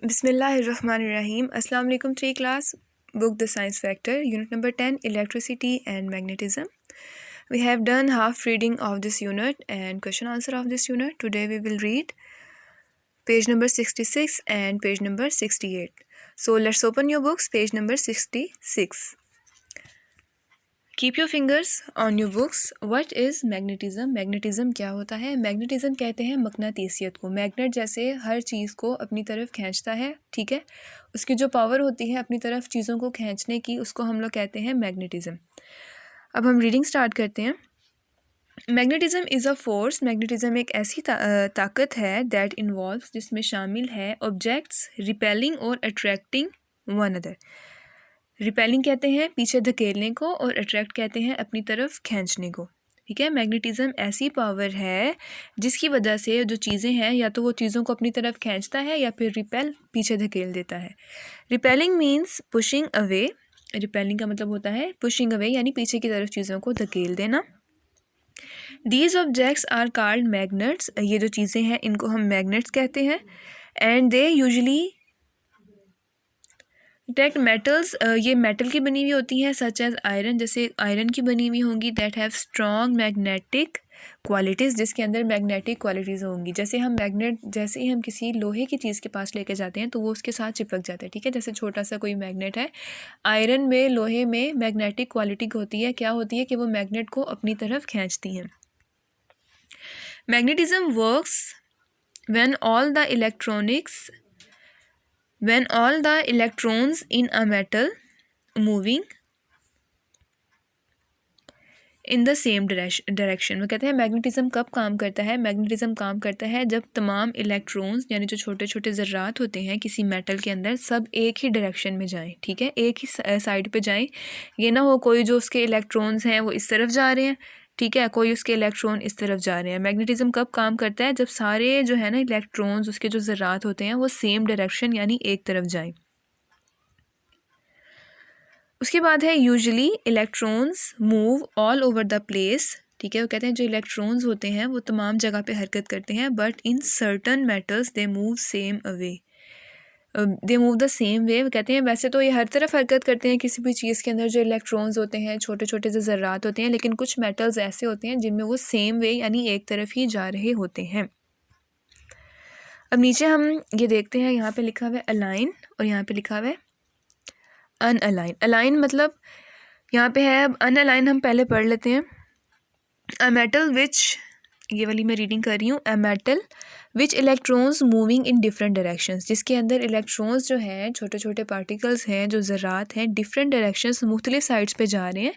Bismillahirrahmanirrahim. Assalamu alaikum 3 class. Book The Science Factor. Unit number 10, Electricity and Magnetism. We have done half reading of this unit and question answer of this unit. Today we will read page number 66 and page number 68. So let's open your books, page number 66. Keep your fingers on your books. What is magnetism? Magnetism क्या होता है? Magnetism कहते हैं मकनातीसियत को. Magnet जैसे हर चीज़ को अपनी तरफ खींचता है, ठीक है. उसकी जो पावर होती है अपनी तरफ चीज़ों को खींचने की, उसको हम लोग कहते हैं मैग्नेटिज्म. अब हम रीडिंग स्टार्ट करते हैं. Magnetism is a force. Magnetism एक ऐसी ताकत है दैट इन्वॉल्व्स, जिसमें शामिल है ऑब्जेक्ट्स रिपेलिंग और अट्रैक्टिंग वन अदर. रिपेलिंग कहते हैं पीछे धकेलने को और अट्रैक्ट कहते हैं अपनी तरफ खींचने को, ठीक है. मैग्नेटिज्म ऐसी पावर है जिसकी वजह से जो चीज़ें हैं या तो वो चीज़ों को अपनी तरफ खींचता है या फिर रिपेल पीछे धकेल देता है. Repelling means pushing away. Repelling का मतलब होता है पुशिंग अवे, यानी पीछे की तरफ चीज़ों को धकेल देना. These objects are called magnets. ये जो चीज़ें हैं इनको हम मैग्नेट्स कहते हैं. And they usually attract metals. ये मेटल की बनी हुई होती हैं, सच एज आयरन, जैसे आयरन की बनी हुई होंगी. That have strong magnetic qualities, जिसके अंदर मैग्नेटिक क्वालिटीज़ होंगी. जैसे हम मैग्नेट, जैसे ही हम किसी लोहे की चीज़ के पास लेके जाते हैं तो वो उसके साथ चिपक जाता है, ठीक है. जैसे छोटा सा कोई मैग्नेट है, आयरन में, लोहे में मैग्नेटिक क्वालिटी होती है. क्या होती है कि वो मैग्नेट को अपनी तरफ खींचती हैं. Magnetism works when all the electrons in a metal moving in the same direction. वो कहते हैं मैग्नेटिज्म कब काम करता है. मैग्नेटिज्म काम करता है जब तमाम इलेक्ट्रॉन्स, यानी जो छोटे छोटे ज़र्रात होते हैं किसी मेटल के अंदर, सब एक ही डायरेक्शन में जाएं, ठीक है, एक ही साइड पे जाएं. ये ना हो कोई जो उसके इलेक्ट्रॉन्स हैं वो इस तरफ जा रहे हैं, ठीक है, कोई उसके इलेक्ट्रॉन इस तरफ जा रहे हैं. मैग्नेटिज्म कब काम करता है? जब सारे जो है ना इलेक्ट्रॉन्स, उसके जो ज़र्रात होते हैं वो सेम डायरेक्शन यानी एक तरफ जाएं. उसके बाद है usually electrons move all over the place, ठीक है. वो कहते हैं जो इलेक्ट्रॉन्स होते हैं वो तमाम जगह पे हरकत करते हैं. But in certain metals they move same away, they move the same way. वो कहते हैं वैसे तो ये हर तरफ हरकत करते हैं किसी भी चीज़ के अंदर जो इलेक्ट्रॉन्स होते हैं, छोटे छोटे जो ज़र्रात होते हैं, लेकिन कुछ मेटल्स ऐसे होते हैं जिनमें वो सेम वे यानी एक तरफ ही जा रहे होते हैं. अब नीचे हम ये देखते हैं, यहाँ पे लिखा हुआ है अलाइन और यहाँ पे लिखा हुआ है अनअलाइन. अलाइन मतलब यहाँ पे है. अब अनअलाइन हम पहले पढ़ लेते हैं. अ मेटल विच, ये वाली मैं रीडिंग कर रही हूँ. A metal which electrons moving in different directions, जिसके अंदर इलेक्ट्रॉन्स जो हैं, छोटे छोटे पार्टिकल्स हैं, जो ज़रात हैं, डिफरेंट डायरेक्शंस, मुख्तलिफ साइड्स पे जा रहे हैं,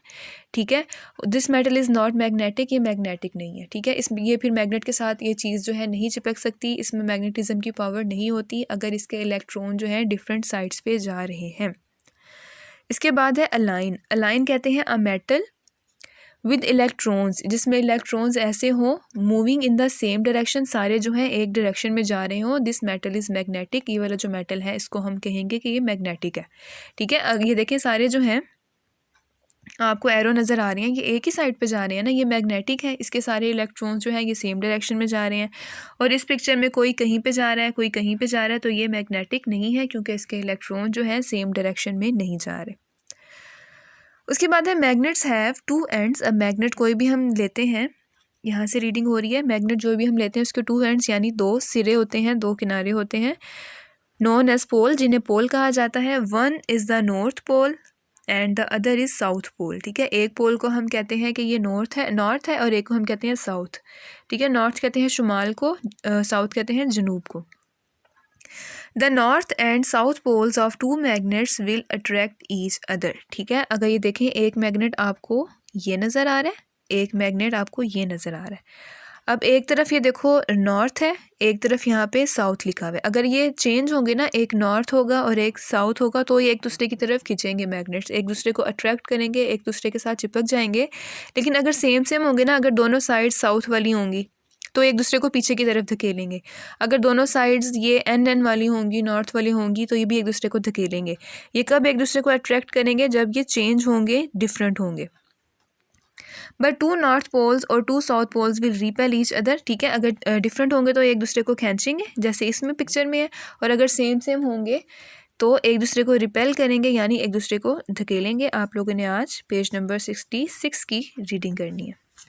ठीक है. This metal is not magnetic. ये मैग्नेटिक नहीं है, ठीक है. ये फिर मैग्नेट के साथ ये चीज़ जो है नहीं चिपक सकती. इसमें मैग्नेटिज्म की पावर नहीं होती अगर इसके इलेक्ट्रॉन जो हैं डिफरेंट साइड्स पे जा रहे हैं. इसके बाद है अलाइन. अलाइन कहते हैं अ मेटल विद इलेक्ट्रॉन्स, जिसमें इलेक्ट्रॉन्स ऐसे हों moving in the same direction, सारे जो हैं एक डायरेक्शन में जा रहे हों. This metal is magnetic. ये वाला जो मेटल है इसको हम कहेंगे कि ये मैग्नेटिक है, ठीक है. अब ये देखें सारे जो हैं, आपको एरो नज़र आ रही हैं, ये एक ही साइड पे जा रहे हैं ना, ये मैग्नेटिक है. इसके सारे इलेक्ट्रॉन्स जो हैं ये सेम डायरेक्शन में जा रहे हैं. और इस पिक्चर में कोई कहीं पे जा रहा है, कोई कहीं पे जा रहा है, तो ये मैग्नेटिक नहीं है क्योंकि इसके इलेक्ट्रॉन जो हैं सेम डायरेक्शन में नहीं जा रहे. उसके बाद है मैग्नेट्स हैव टू एंड्स. अब मैग्नेट कोई भी हम लेते हैं, यहाँ से रीडिंग हो रही है, मैग्नेट जो भी हम लेते हैं उसके टू एंड्स यानी दो सिरे होते हैं, दो किनारे होते हैं, नोन एज पोल, जिन्हें पोल कहा जाता है. One is the north pole and the other is south pole, ठीक है. एक पोल को हम कहते हैं कि ये नॉर्थ है और एक को हम कहते हैं साउथ, ठीक है. नॉर्थ कहते हैं शुमाल को, साउथ कहते हैं जनूब को. The north and south poles of two magnets will attract each other, ठीक है. अगर ये देखें, एक मैग्नेट आपको ये नज़र आ रहा है, एक मैग्नेट आपको ये नज़र आ रहा है. अब एक तरफ ये देखो नॉर्थ है, एक तरफ यहाँ पे साउथ लिखा हुआ है. अगर ये चेंज होंगे ना, एक नॉर्थ होगा और एक साउथ होगा, तो ये एक दूसरे की तरफ खींचेंगे मैग्नेट्स, एक दूसरे को अट्रैक्ट करेंगे, एक दूसरे के साथ चिपक जाएंगे. लेकिन अगर सेम होंगे ना, अगर दोनों साइड साउथ वाली होंगी तो एक दूसरे को पीछे की तरफ धकेलेंगे. अगर दोनों साइड्स ये एन वाली होंगी, नॉर्थ वाली होंगी, तो ये भी एक दूसरे को धकेलेंगे. ये कब एक दूसरे को अट्रैक्ट करेंगे? जब ये चेंज होंगे, डिफरेंट होंगे. बट 2 नॉर्थ पोल्स और 2 south poles will repel each other, ठीक है। अगर डिफरेंट होंगे तो एक दूसरे को खींचेंगे जैसे इसमें पिक्चर में है, और अगर सेम सेम होंगे तो एक दूसरे को रिपेल करेंगे यानी एक दूसरे को धकेलेंगे। आप लोगों ने आज पेज नंबर 66 की रीडिंग करनी है।